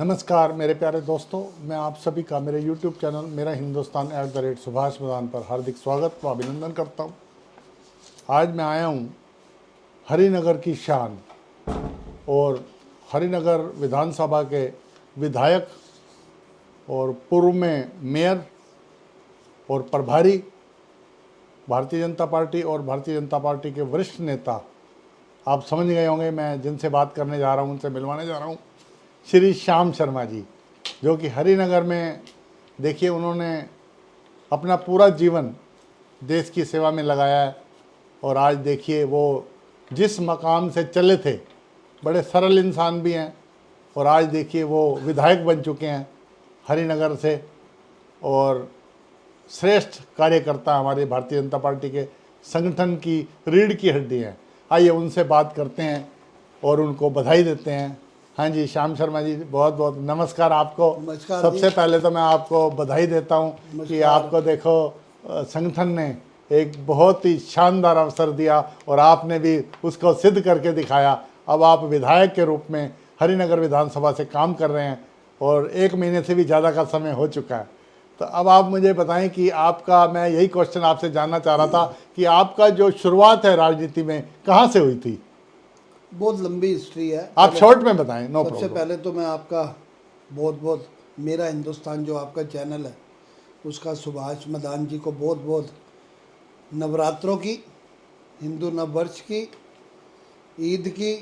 नमस्कार मेरे प्यारे दोस्तों, मैं आप सभी का मेरे YouTube चैनल मेरा हिंदुस्तान @सुभाष मैदान पर हार्दिक स्वागत व अभिनंदन करता हूं। आज मैं आया हूं हरिनगर की शान और हरिनगर विधानसभा के विधायक और पूर्व में मेयर और प्रभारी भारतीय जनता पार्टी और भारतीय जनता पार्टी के वरिष्ठ नेता, आप समझ गए होंगे मैं जिनसे बात करने जा रहा हूं, उनसे मिलवाने जा रहा हूं। श्री श्याम शर्मा जी, जो कि हरिनगर में देखिए उन्होंने अपना पूरा जीवन देश की सेवा में लगाया है और आज देखिए वो जिस मकाम से चले थे, बड़े सरल इंसान भी हैं और आज देखिए वो विधायक बन चुके हैं हरिनगर से और श्रेष्ठ कार्यकर्ता हमारे भारतीय जनता पार्टी के संगठन की रीढ़ की हड्डी हैं। आइए उनसे बात करते हैं और उनको बधाई देते हैं। हाँ जी, श्याम शर्मा जी, बहुत बहुत नमस्कार आपको। नमस्कार। सबसे पहले तो मैं आपको बधाई देता हूँ कि आपको देखो संगठन ने एक बहुत ही शानदार अवसर दिया और आपने भी उसको सिद्ध करके दिखाया। अब आप विधायक के रूप में हरिनगर विधानसभा से काम कर रहे हैं और 1 महीने से भी ज़्यादा का समय हो चुका है। तो अब आप मुझे बताएं कि आपका, मैं यही क्वेश्चन आपसे जानना चाह रहा था कि आपका जो शुरुआत है राजनीति में कहाँ से हुई थी? बहुत लंबी हिस्ट्री है, आप शॉर्ट में बताएं। नो सबसे पहले तो मैं आपका बहुत बहुत मेरा हिंदुस्तान जो आपका चैनल है उसका सुभाष मैदान जी को बहुत बहुत नवरात्रों की, हिंदू नववर्ष की, ईद की,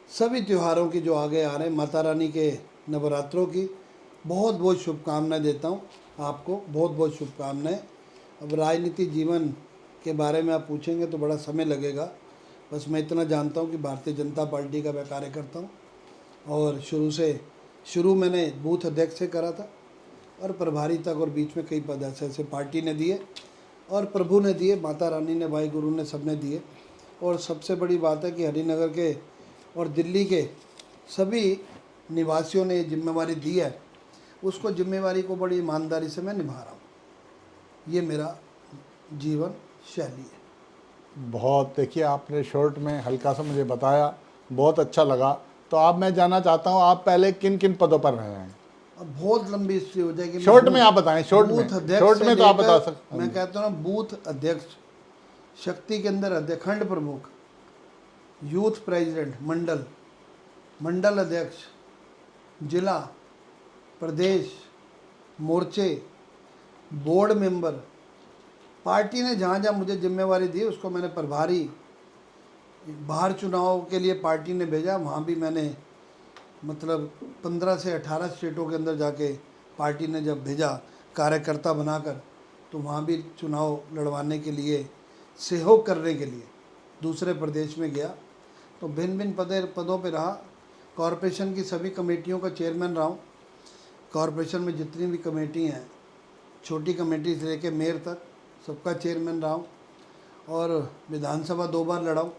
सभी त्योहारों की जो आगे आ रहे हैं, माता रानी के नवरात्रों की बहुत बहुत शुभकामनाएं देता हूं आपको, बहुत बहुत शुभकामनाएं। अब राजनीति जीवन के बारे में आप पूछेंगे तो बड़ा समय लगेगा, बस मैं इतना जानता हूं कि भारतीय जनता पार्टी का मैं कार्यकर्ता हूं और शुरू मैंने बूथ अध्यक्ष से करा था और प्रभारी तक और बीच में कई पद ऐसे पार्टी ने दिए और प्रभु ने दिए, माता रानी ने, भाई गुरु ने, सबने दिए। और सबसे बड़ी बात है कि हरिनगर के और दिल्ली के सभी निवासियों ने ये जिम्मेवारी दी है, उसको जिम्मेवारी को बड़ी ईमानदारी से मैं निभा रहा हूँ। ये मेरा जीवन शैली है। बहुत, देखिए आपने शॉर्ट में हल्का सा मुझे बताया, बहुत अच्छा लगा। तो अब मैं जानना चाहता हूँ आप पहले किन किन पदों पर रहे हैं? अब बहुत लंबी हिस्ट्री हो जाएगी, शॉर्ट में आप बताएं। शॉर्ट में तो आप बता सकते। मैं कहता हूँ बूथ अध्यक्ष, शक्ति केंद्र अध्यक्ष, खंड प्रमुख, यूथ प्रेसिडेंट, मंडल अध्यक्ष, जिला, प्रदेश, मोर्चे, बोर्ड मेंबर। पार्टी ने जहाँ जहाँ मुझे जिम्मेवारी दी उसको मैंने प्रभारी, बाहर चुनाव के लिए पार्टी ने भेजा, वहाँ भी मैंने मतलब 15 से 18 स्टेटों के अंदर जाके पार्टी ने जब भेजा कार्यकर्ता बनाकर, तो वहाँ भी चुनाव लड़वाने के लिए, सहयोग करने के लिए दूसरे प्रदेश में गया। तो भिन्न भिन्न पदों पे रहा। कॉरपोरेशन की सभी कमेटियों का चेयरमैन रहा हूँ। कॉरपोरेशन में जितनी भी कमेटी हैं, छोटी कमेटी से लेकर मेयर तक, सबका चेयरमैन रहा हूँ। और विधानसभा 2 बार लड़ा हूँ।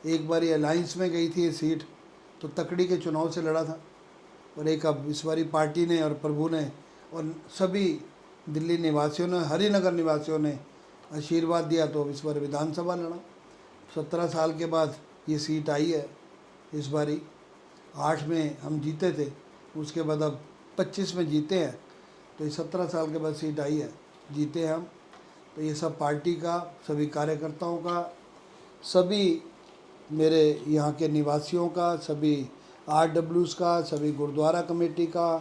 एक बार अलायंस में गई थी ये सीट, तो तकड़ी के चुनाव से लड़ा था, और एक अब इस बारी पार्टी ने और प्रभु ने और सभी दिल्ली निवासियों ने, हरिनगर निवासियों ने आशीर्वाद दिया, तो अब इस बार विधानसभा लड़ा। 17 साल के बाद ये सीट आई है। इस बारी 8 में हम जीते थे, उसके बाद अब 25 में जीते हैं, तो ये 17 साल के बाद सीट आई है, जीते हैं हम। तो ये सब पार्टी का, सभी कार्यकर्ताओं का, सभी मेरे यहाँ के निवासियों का, सभी RWs का, सभी गुरुद्वारा कमेटी का,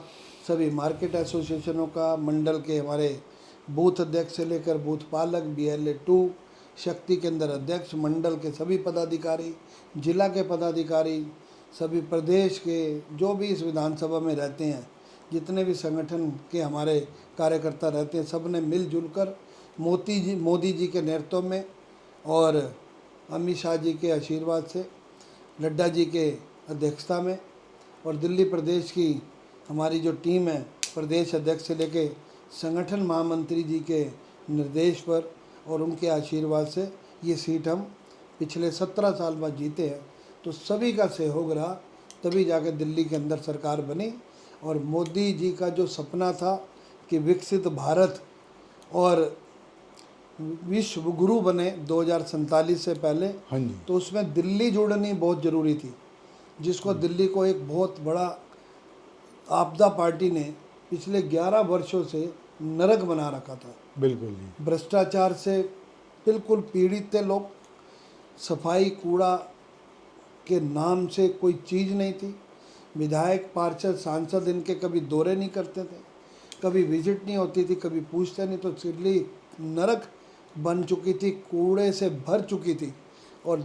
सभी मार्केट एसोसिएशनों का, मंडल के हमारे बूथ अध्यक्ष से लेकर बूथ पालक, BLA 2, शक्ति केंद्र अध्यक्ष, मंडल के सभी पदाधिकारी, जिला के पदाधिकारी, सभी प्रदेश के जो भी इस विधानसभा में रहते हैं, जितने भी संगठन के हमारे कार्यकर्ता रहते हैं, सब ने मिलजुल कर मोदी जी के नेतृत्व में और अमित शाह जी के आशीर्वाद से, नड्डा जी के अध्यक्षता में और दिल्ली प्रदेश की हमारी जो टीम है, प्रदेश अध्यक्ष से लेके संगठन महामंत्री जी के निर्देश पर और उनके आशीर्वाद से ये सीट हम पिछले 17 साल बाद जीते हैं। तो सभी का सहयोग रहा, तभी जाकर दिल्ली के अंदर सरकार बनी। और मोदी जी का जो सपना था कि विकसित भारत और विश्व गुरु बने 2047 से पहले, हाँ जी, तो उसमें दिल्ली जुड़नी बहुत ज़रूरी थी, जिसको दिल्ली को एक बहुत बड़ा आपदा पार्टी ने पिछले 11 वर्षों से नरक बना रखा था। बिल्कुल जी। भ्रष्टाचार से बिल्कुल पीड़ित थे लोग। सफाई कूड़ा के नाम से कोई चीज़ नहीं थी। विधायक, पार्षद, सांसद इनके कभी दौरे नहीं करते थे, कभी विजिट नहीं होती थी, कभी पूछते नहीं। तो दिल्ली नरक बन चुकी थी, कूड़े से भर चुकी थी और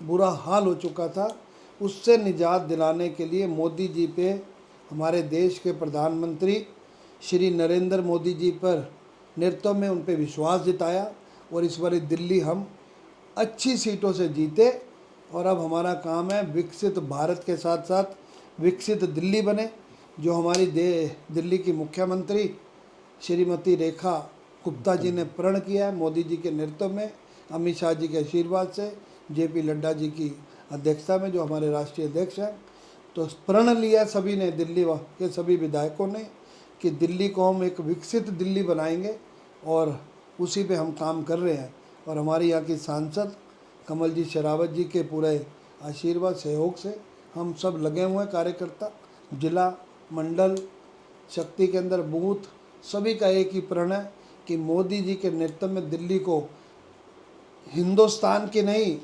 बुरा हाल हो चुका था। उससे निजात दिलाने के लिए मोदी जी पे, हमारे देश के प्रधानमंत्री श्री नरेंद्र मोदी जी पर नेतृत्व में उन पे विश्वास जताया और इस बार दिल्ली हम अच्छी सीटों से जीते। और अब हमारा काम है विकसित भारत के साथ साथ विकसित दिल्ली बने। जो हमारी दिल्ली की मुख्यमंत्री श्रीमती रेखा गुप्ता जी ने प्रण किया है मोदी जी के नेतृत्व में, अमित शाह जी के आशीर्वाद से, जेपी नड्डा जी की अध्यक्षता में जो हमारे राष्ट्रीय अध्यक्ष हैं, तो प्रण लिया सभी ने, दिल्ली के सभी विधायकों ने, कि दिल्ली को हम एक विकसित दिल्ली बनाएंगे और उसी पे हम काम कर रहे हैं। और हमारे यहाँ की सांसद कमल जी शेरावत जी के पूरे आशीर्वाद सहयोग से हम सब लगे हुए हैं। कार्यकर्ता जिला, मंडल, शक्ति केंद्र, बूथ, सभी का एक ही प्रण है कि मोदी जी के नेतृत्व में दिल्ली को हिंदुस्तान की नहीं,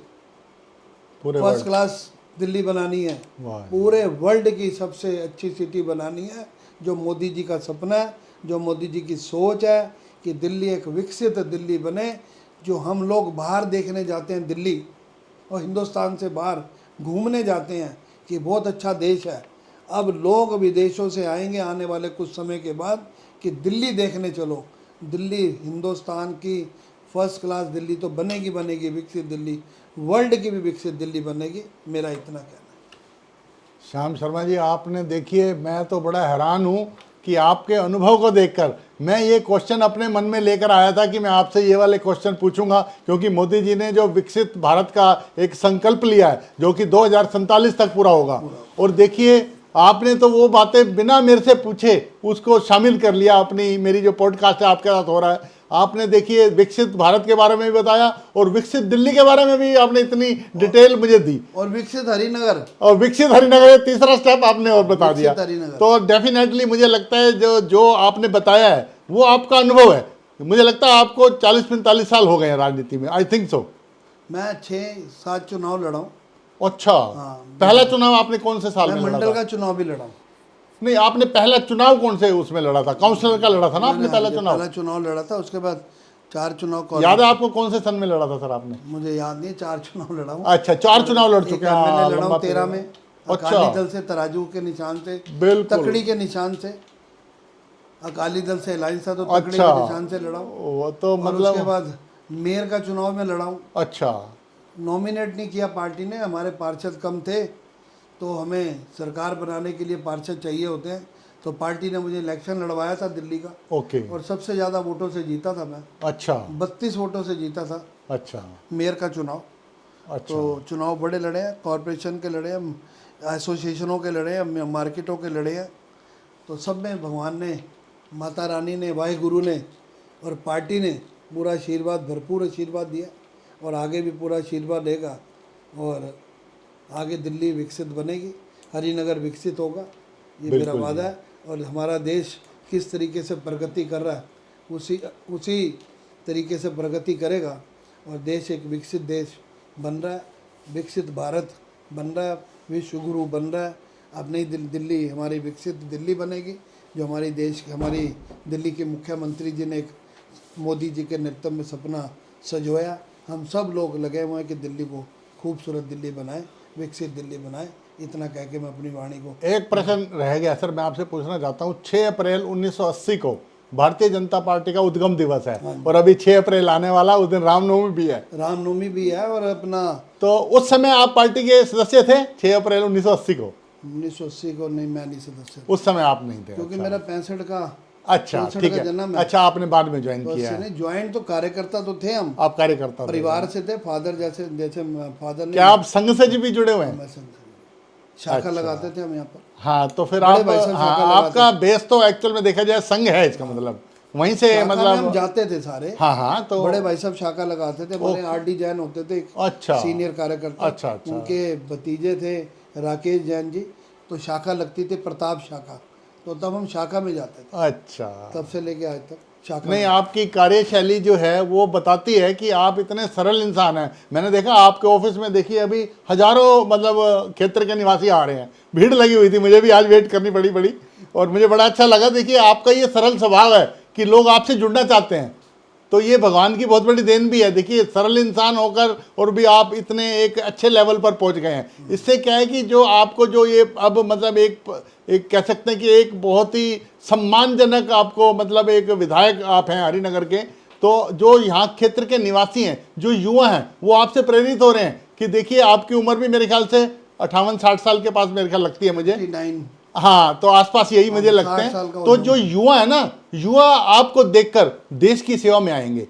पूरे फर्स्ट क्लास दिल्ली बनानी है। वाह। पूरे वर्ल्ड की सबसे अच्छी सिटी बनानी है, जो मोदी जी का सपना है, जो मोदी जी की सोच है कि दिल्ली एक विकसित दिल्ली बने। जो हम लोग बाहर देखने जाते हैं दिल्ली, और हिंदुस्तान से बाहर घूमने जाते हैं कि बहुत अच्छा देश है, अब लोग विदेशों से आएंगे आने वाले कुछ समय के बाद कि दिल्ली देखने चलो। दिल्ली हिंदुस्तान की फर्स्ट क्लास दिल्ली तो बनेगी बनेगी, विकसित दिल्ली, वर्ल्ड की भी विकसित दिल्ली बनेगी। मेरा इतना कहना है। श्याम शर्मा जी, आपने देखिए, मैं तो बड़ा हैरान हूँ कि आपके अनुभव को देखकर मैं ये क्वेश्चन अपने मन में लेकर आया था कि मैं आपसे ये वाले क्वेश्चन पूछूंगा, क्योंकि मोदी जी ने जो विकसित भारत का एक संकल्प लिया है जो कि 2047 तक पूरा होगा, और देखिए आपने तो वो बातें बिना मेरे से पूछे उसको शामिल कर लिया अपनी, मेरी जो पॉडकास्ट है आपके साथ हो रहा है। आपने देखिए विकसित भारत के बारे में भी बताया और विकसित दिल्ली के बारे में भी आपने इतनी डिटेल मुझे दी, और विकसित हरिनगर, और विकसित हरिनगर तीसरा स्टेप आपने और बता दिया। विकसित हरिनगर। तो डेफिनेटली मुझे लगता है जो जो आपने बताया है वो आपका अनुभव है। मुझे लगता है आपको 40-45 साल हो गए हैं राजनीति में, आई थिंक सो। मैं 6-7 चुनाव लड़ा हूँ। अच्छा, पहला चुनाव आपने कौन से साल मैं में लड़ा मंडल था? का चुनाव भी लड़ा हूँ। नहीं, आपने पहला चुनाव कौन से उसमें लड़ा था? काउंसलर का लड़ा था ना आपने पहला चुनाव? पहला चुनाव लड़ा था, उसके बाद 4 चुनाव याद है आपको कौन से सन में लड़ा था सर आपने? मुझे याद नहीं, 4 चुनाव लड़ा हूँ। अच्छा, 4 चुनाव लड़ चुके हैं। मैंने लड़ा लंबा हूँ 13 में, अच्छा। अकाली दल से, तराजू के निशान से, बिल्कुल। तकड़ी के निशान से। अकाली दल से अलायंस था तो तकड़ी अच्छा। के निशान से लड़ा हूँ। वो तो और उसके मतलब, बाद मेयर का चुनाव में लड़ा हूँ। अच्छा, नॉमिनेट नहीं किया पार्टी ने, हमारे पार्षद कम थे तो हमें सरकार बनाने के लिए पार्षद चाहिए होते हैं, तो पार्टी ने मुझे इलेक्शन लड़वाया था दिल्ली का, ओके, और सबसे ज़्यादा वोटों से जीता था मैं। अच्छा 32 वोटों से जीता था अच्छा मेयर का चुनाव। अच्छा। तो चुनाव बड़े लड़े हैं, कॉरपोरेशन के लड़े हैं, एसोसिएशनों के लड़े हैं, मार्केटों के लड़े हैं। तो सब में भगवान ने, माता रानी ने, वाहिगुरु ने और पार्टी ने पूरा आशीर्वाद, भरपूर आशीर्वाद दिया, और आगे भी पूरा आशीर्वाद देगा। और आगे दिल्ली विकसित बनेगी, हरिनगर विकसित होगा, ये मेरा बिल्कुल वादा है। और हमारा देश किस तरीके से प्रगति कर रहा है उसी तरीके से प्रगति करेगा, और देश एक विकसित देश बन रहा है, विकसित भारत बन रहा है, विश्व गुरु बन रहा है। अब नई दिल्ली हमारी विकसित दिल्ली बनेगी, जो हमारी दिल्ली के मुख्यमंत्री जी ने एक मोदी जी के नेतृत्व में सपना सजोया। हम सब लोग लगे हुए हैं कि दिल्ली को खूबसूरत दिल्ली बनाए, विकसित दिल्ली बनाए। इतना कह के मैं अपनी वाणी को, एक प्रश्न रह गया सर, मैं आपसे पूछना चाहता हूँ। 6 अप्रैल 1980 को भारतीय जनता पार्टी का उद्गम दिवस है, और अभी 6 अप्रैल आने वाला, उस दिन रामनवमी भी है। रामनवमी भी है, और अपना, तो उस समय आप पार्टी के सदस्य थे 6 अप्रैल 1980 को? 1980 को नहीं, मैं नहीं सदस्य, उस समय आप नहीं थे? क्योंकि अच्छा। मेरा 65 का, अच्छा, 64 ठीक का जन्म है। है। अच्छा, आपने बाद में ज्वाइन तो किया उससे है। नहीं, ज्वाइन तो कार्यकर्ता तो थे हम, आप कार्यकर्ता थे। परिवार से थे, फादर जैसे जैसे फादर ने, क्या आप संघ से भी जुड़े हुए हैं? मैं संग- शाखा लगाते थे हम यहाँ पर। हाँ, तो फिर बड़े आप, भाई साहब हाँ, शाखा लगाते आपका बेस तो एक्चुअल में देखा जाए संघ है, इसका मतलब वहीं से शाखा में हम मतलब। जाते थे सारे। हाँ हाँ, तो बड़े भाई साहब शाखा लगाते थे, हमारे आरडी जैन होते थे, अच्छा, सीनियर कार्यकर्ता। अच्छा, अच्छा। उनके भतीजे थे राकेश जैन जी, तो शाखा लगती थी, प्रताप शाखा, तो तब हम शाखा में जाते थे, अच्छा, तब से लेके आज तक शाखा नहीं में। आपकी कार्यशैली जो है वो बताती है कि आप इतने सरल इंसान हैं। मैंने देखा आपके ऑफिस में, देखिए अभी हजारों मतलब क्षेत्र के निवासी आ रहे हैं, भीड़ लगी हुई थी, मुझे भी आज वेट करनी पड़ी और मुझे बड़ा अच्छा लगा। देखिए आपका ये सरल स्वभाव है कि लोग आपसे जुड़ना चाहते हैं, तो ये भगवान की बहुत बड़ी देन भी है। देखिए सरल इंसान होकर और भी आप इतने एक अच्छे लेवल पर पहुंच गए हैं। इससे क्या है कि जो आपको जो ये अब मतलब एक कह सकते हैं कि एक बहुत ही सम्मानजनक आपको मतलब एक विधायक आप हैं हरिनगर के, तो जो यहाँ क्षेत्र के निवासी हैं, जो युवा हैं, वो आपसे प्रेरित हो रहे हैं कि देखिए आपकी उम्र भी मेरे ख्याल से 58-60 साल के पास मेरे ख्याल लगती है मुझे, 59 हाँ तो आसपास यही मुझे लगते 60 साल हैं। का तो हो जो युवा है ना, युवा आपको देखकर देश की सेवा में आएंगे।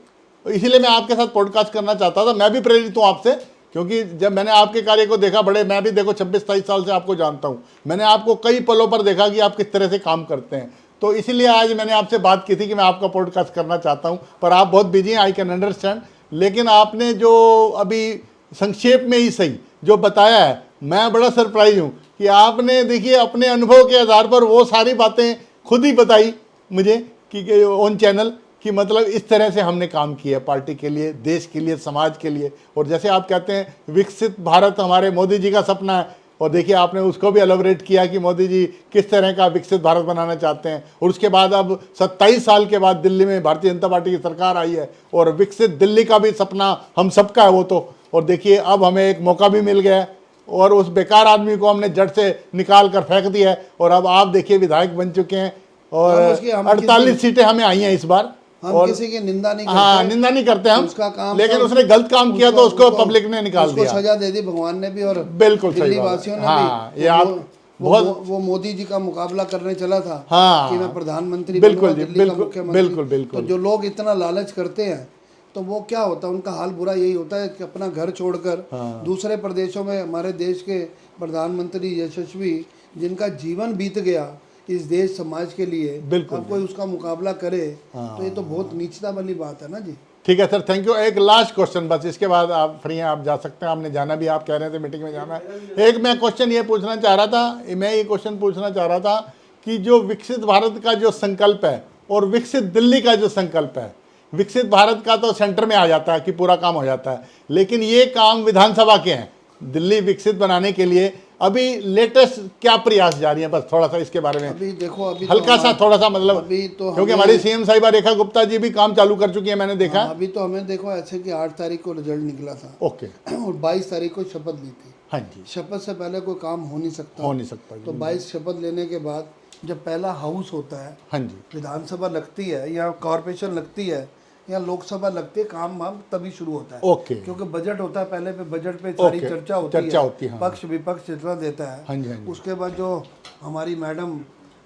इसीलिए मैं आपके साथ पॉडकास्ट करना चाहता था। मैं भी प्रेरित हूँ आपसे, क्योंकि जब मैंने आपके कार्य को देखा, बड़े मैं भी देखो 26-27 साल से आपको जानता हूँ, मैंने आपको कई पलों पर देखा कि आप किस तरह से काम करते हैं। तो इसीलिए आज मैंने आपसे बात की थी कि मैं आपका पॉडकास्ट करना चाहता हूँ, पर आप बहुत बिजी हैं, आई कैन अंडरस्टैंड। लेकिन आपने जो अभी संक्षेप में ही सही जो बताया है, मैं बड़ा सरप्राइज हूँ कि आपने देखिए अपने अनुभव के आधार पर वो सारी बातें खुद ही बताई मुझे कि ऑन चैनल, कि मतलब इस तरह से हमने काम किया पार्टी के लिए, देश के लिए, समाज के लिए। और जैसे आप कहते हैं विकसित भारत हमारे मोदी जी का सपना है, और देखिए आपने उसको भी एलोबरेट किया कि मोदी जी किस तरह का विकसित भारत बनाना चाहते हैं। और उसके बाद अब 27 साल के बाद दिल्ली में भारतीय जनता पार्टी की सरकार आई है, और विकसित दिल्ली का भी सपना हम सबका है वो तो। और देखिए अब हमें एक मौका भी मिल गया है, और उस बेकार आदमी को हमने जड़ से निकाल कर फेंक दिया है, और अब आप देखिए विधायक बन चुके हैं, और हम 48 सीटें हमें आई हैं इस बार। हम और किसी की निंदा नहीं करते। हाँ, निंदा नहीं करते हम, उसका काम लेकिन था, उसने गलत काम किया तो उसको पब्लिक ने निकाल उसको दिया। सजा दे दी भगवान ने भी, और बिल्कुल सही दिल्ली बात है। वासियों ने हाँ, भी। ये आप वो मोदी जी का मुकाबला करने चला था हाँ, कि मैं प्रधानमंत्री बिल्कुल बनूंगा, जी, दिल्ली का बिल्कुल, मुख्यमंत्री। बिल्कुल, बिल्कुल। तो जो लोग इतना लालच करते हैं, तो वो क्या होता है, उनका हाल बुरा यही होता है कि अपना घर छोड़कर दूसरे प्रदेशों में, हमारे देश के प्रधानमंत्री यशस्वी जिनका जीवन बीत गया इस देश समाज के लिए, बिल्कुल अब कोई उसका मुकाबला करे, तो ये तो बहुत नीचता वाली बात है ना जी। ठीक है सर, थैंक यू। एक लास्ट क्वेश्चन बस, इसके बाद आप फ्री हैं, आप जा सकते हैं, आपने जाना भी, आप कह रहे थे मीटिंग में जाना है। एक मैं क्वेश्चन ये पूछना चाह रहा था, मैं ये क्वेश्चन पूछना चाह रहा था कि जो विकसित भारत का जो संकल्प है और विकसित दिल्ली का जो संकल्प है, विकसित भारत का तो सेंटर में आ जाता है कि पूरा काम हो जाता है, लेकिन ये काम विधानसभा के हैं दिल्ली विकसित बनाने के लिए। अभी लेटेस्ट क्या प्रयास जारी है, बस थोड़ा सा इसके बारे में अभी देखो, अभी हल्का सा थोड़ा सा मतलब, अभी तो क्योंकि हमारी सीएम साहिबा रेखा गुप्ता जी भी काम चालू कर चुकी है, मैंने देखा। अभी तो हमें देखो ऐसे कि 8 तारीख को रिजल्ट निकला था ओके, और 22 तारीख को शपथ ली थी। हाँ जी, शपथ से पहले कोई काम हो नहीं सकता। हो नहीं सकता तो 22 शपथ लेने के बाद जब पहला हाउस होता है, हाँ जी, विधानसभा लगती है या कॉरपोरेशन लगती है या लोकसभा लगती है, काम वाम तभी शुरू होता है। ओके, क्योंकि बजट होता है, पहले पे बजट पे सारी ओके, चर्चा होती है, हाँ। पक्ष विपक्ष जितना देता है। हाँ जी, हाँ जी, उसके बाद जो हमारी madam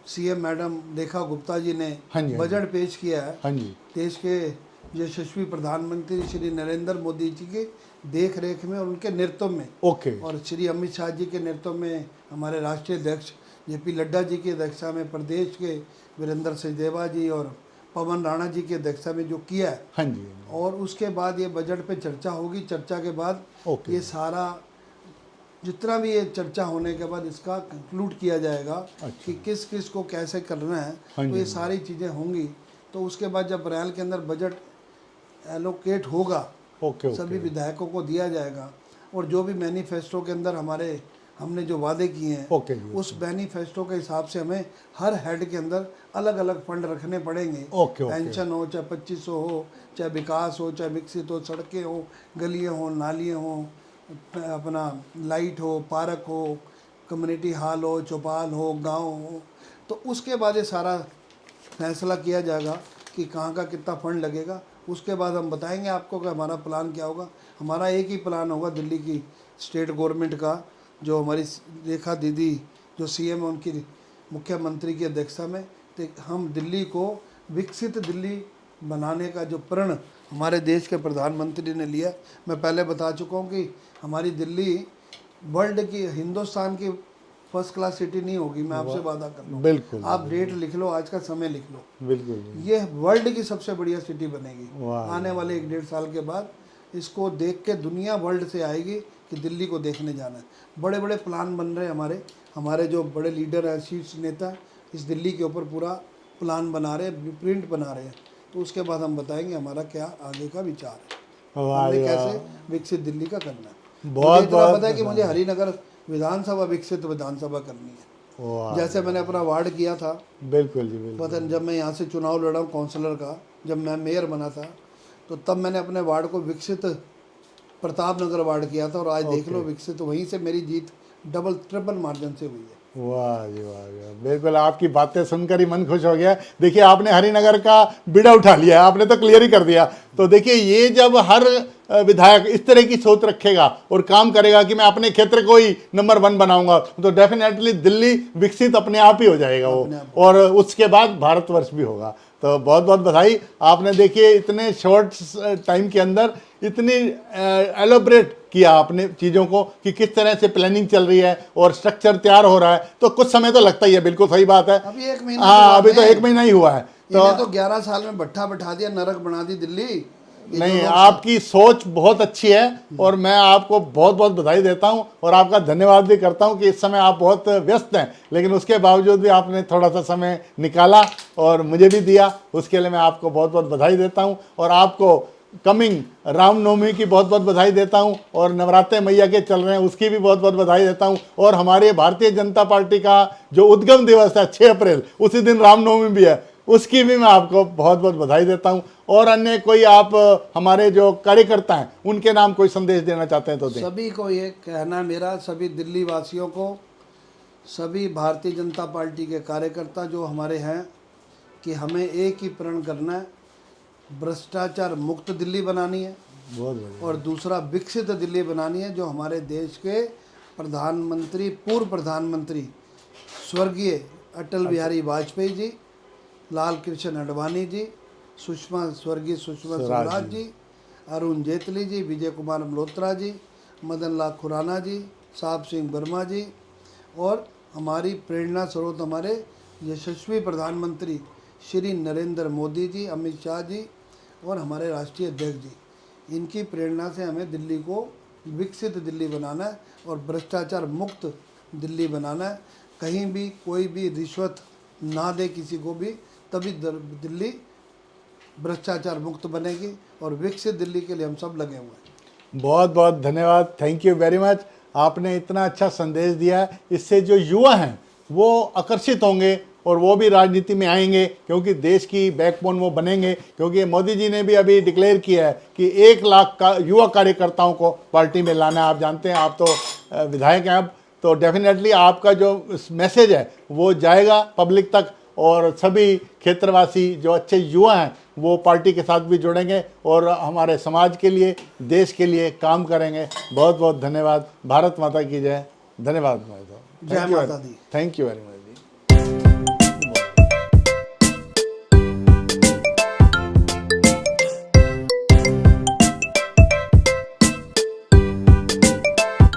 CM madam Rekha Gupta ji ने हाँ जी, हाँ बजट पेश किया है, हाँ जी, देश के यशस्वी प्रधानमंत्री श्री नरेंद्र मोदी जी के देख रेख में और उनके नेतृत्व में, ओके, और श्री अमित शाह जी के नेतृत्व में हमारे राष्ट्रीय अध्यक्ष जेपी नड्डा जी की अध्यक्षता में, प्रदेश के वीरेंद्र सचदेवा जी और पवन राणा जी की अध्यक्षता में जो किया है, हाँ जी, और उसके बाद ये बजट पे चर्चा होगी। चर्चा के बाद ओके, ये सारा जितना भी ये चर्चा होने के बाद इसका कंक्लूड किया जाएगा कि किस किस को कैसे करना है। हाँ तो जी, ये सारी चीज़ें होंगी। तो उसके बाद जब अप्रैल के अंदर बजट एलोकेट होगा, ओके, सभी विधायकों को दिया जाएगा, और जो भी मैनिफेस्टो के अंदर हमने जो वादे किए हैं, ओके जी, उस मैनिफेस्टो के हिसाब से हमें हर हेड के अंदर अलग अलग फंड रखने पड़ेंगे। ओके, ओके, पेंशन हो, चाहे 2500 हो, चाहे विकास हो, चाहे विकसित हो, सड़कें हो, गलियाँ हो, नालियाँ हो, अपना लाइट हो, पार्क हो, कम्युनिटी हॉल हो, चौपाल हो, गांव हो। तो उसके बाद ये सारा फैसला किया जाएगा कि कहाँ का कितना फंड लगेगा। उसके बाद हम बताएंगे आपको कि हमारा प्लान क्या होगा। हमारा एक ही प्लान होगा दिल्ली की स्टेट गवर्नमेंट का, जो हमारी रेखा दीदी जो सीएम है उनकी मुख्यमंत्री की अध्यक्षता में, तो हम दिल्ली को विकसित दिल्ली बनाने का जो प्रण हमारे देश के प्रधानमंत्री ने लिया। मैं पहले बता चुका हूँ कि हमारी दिल्ली वर्ल्ड की, हिंदुस्तान की फर्स्ट क्लास सिटी नहीं होगी, मैं आपसे वादा कर रहा हूँ। बिल्कुल, आप डेट लिख लो, आज का समय लिख लो, बिल्कुल, ये वर्ल्ड की सबसे बढ़िया सिटी बनेगी। वाह, आने वाले 1-1.5 साल के बाद इसको देख के दुनिया वर्ल्ड से आएगी कि दिल्ली को देखने जाना है। बड़े बड़े प्लान बन रहे हैं हमारे जो बड़े लीडर हैं, शीर्ष नेता, इस दिल्ली के ऊपर पूरा प्लान बना रहे हैं, प्रिंट बना रहे हैं। तो उसके बाद हम बताएंगे हमारा क्या आगे का विचार है, वाह हमने जी वाह। कैसे विकसित दिल्ली का करना है। बहुत मुझे इतना बहुत पता है कि मुझे हरिनगर विधानसभा विकसित विधानसभा करनी है। वाह, जैसे मैंने अपना वार्ड किया था, बिल्कुल जी बिल्कुल। पता जब मैं यहाँ से चुनाव लड़ा हूँ काउंसलर का, जब मैं मेयर बना था, तो तब मैंने अपने वार्ड को विकसित प्रताप नगर वार्ड किया था, और आज देख लो विकसित वहीं से मेरी जीत डबल ट्रिपल मार्जिन से हुई है। वाह जी वाह जी वाह। बिल्कुल आपकी बातें सुनकर ही मन खुश हो गया। देखिए आपने हरिनगर का बीड़ा उठा लिया, आपने तो क्लियर ही कर दिया। तो देखिए ये जब हर विधायक इस तरह की सोच रखेगा और काम करेगा कि मैं अपने क्षेत्र को ही नंबर 1 बनाऊंगा, तो डेफिनेटली दिल्ली विकसित अपने आप ही हो जाएगा वो, और उसके बाद भारतवर्ष भी होगा। तो बहुत बहुत बधाई। आपने देखिए इतने शॉर्ट टाइम के अंदर इतनी एलोबरेट किया आपने चीज़ों को कि किस तरह से प्लानिंग चल रही है और स्ट्रक्चर तैयार हो रहा है। तो कुछ समय तो लगता ही है, बिल्कुल सही बात है। अभी 1 महीना हाँ, अभी तो 1 महीना ही हुआ है। तो 11 साल में भट्ठा बैठा दिया, नरक बना दी दिल्ली। नहीं, आपकी सोच बहुत अच्छी है और मैं आपको बहुत बहुत बधाई देता हूं और आपका धन्यवाद भी करता हूं कि इस समय आप बहुत व्यस्त हैं, लेकिन उसके बावजूद भी आपने थोड़ा सा समय निकाला और मुझे भी दिया। उसके लिए मैं आपको बहुत बहुत बधाई देता हूं और आपको कमिंग रामनवमी की बहुत बहुत बधाई देता हूं और नवरात्रे मैया के चल रहे हैं उसकी भी बहुत बहुत बधाई देता हूं। और हमारे भारतीय जनता पार्टी का जो उद्गम दिवस है 6 अप्रैल, उसी दिन रामनवमी भी है, उसकी भी मैं आपको बहुत बहुत बधाई देता हूं। और अन्य कोई आप हमारे जो कार्यकर्ता हैं उनके नाम कोई संदेश देना चाहते हैं तो दें। सभी को ये कहना मेरा, सभी दिल्ली वासियों को, सभी भारतीय जनता पार्टी के कार्यकर्ता जो हमारे हैं, कि हमें एक ही प्रण करना है, भ्रष्टाचार मुक्त दिल्ली बनानी है, बहुत बढ़िया। और दूसरा विकसित दिल्ली बनानी है, जो हमारे देश के प्रधानमंत्री, पूर्व प्रधानमंत्री स्वर्गीय अटल बिहारी वाजपेयी जी, लाल कृष्ण आडवाणी जी, स्वर्गीय सुषमा स्वराज जी, अरुण जेटली जी, विजय कुमार मल्होत्रा जी, मदन लाल खुराना जी, साहब सिंह वर्मा जी, और हमारी प्रेरणा स्रोत हमारे यशस्वी प्रधानमंत्री श्री नरेंद्र मोदी जी, अमित शाह जी, और हमारे राष्ट्रीय अध्यक्ष जी। इनकी प्रेरणा से हमें दिल्ली को विकसित दिल्ली बनाना है और भ्रष्टाचार मुक्त दिल्ली बनाना है। कहीं भी कोई भी रिश्वत ना दे किसी को भी, तभी दिल्ली भ्रष्टाचार मुक्त बनेगी, और विकसित दिल्ली के लिए हम सब लगे हुए हैं। बहुत बहुत धन्यवाद, थैंक यू वेरी मच। आपने इतना अच्छा संदेश दिया है, इससे जो युवा हैं वो आकर्षित होंगे और वो भी राजनीति में आएंगे, क्योंकि देश की बैकबोन वो बनेंगे। क्योंकि मोदी जी ने भी अभी डिक्लेयर किया है कि 1 लाख का युवा कार्यकर्ताओं को पार्टी में लाना है। आप जानते हैं, आप तो विधायक हैं अब, तो डेफिनेटली आपका जो मैसेज है वो जाएगा पब्लिक तक, और सभी क्षेत्रवासी जो अच्छे युवा हैं वो पार्टी के साथ भी जुड़ेंगे और हमारे समाज के लिए, देश के लिए काम करेंगे। बहुत बहुत धन्यवाद। भारत माता की जय। धन्यवाद भाई साहब। जय माता दी। Thank you very much.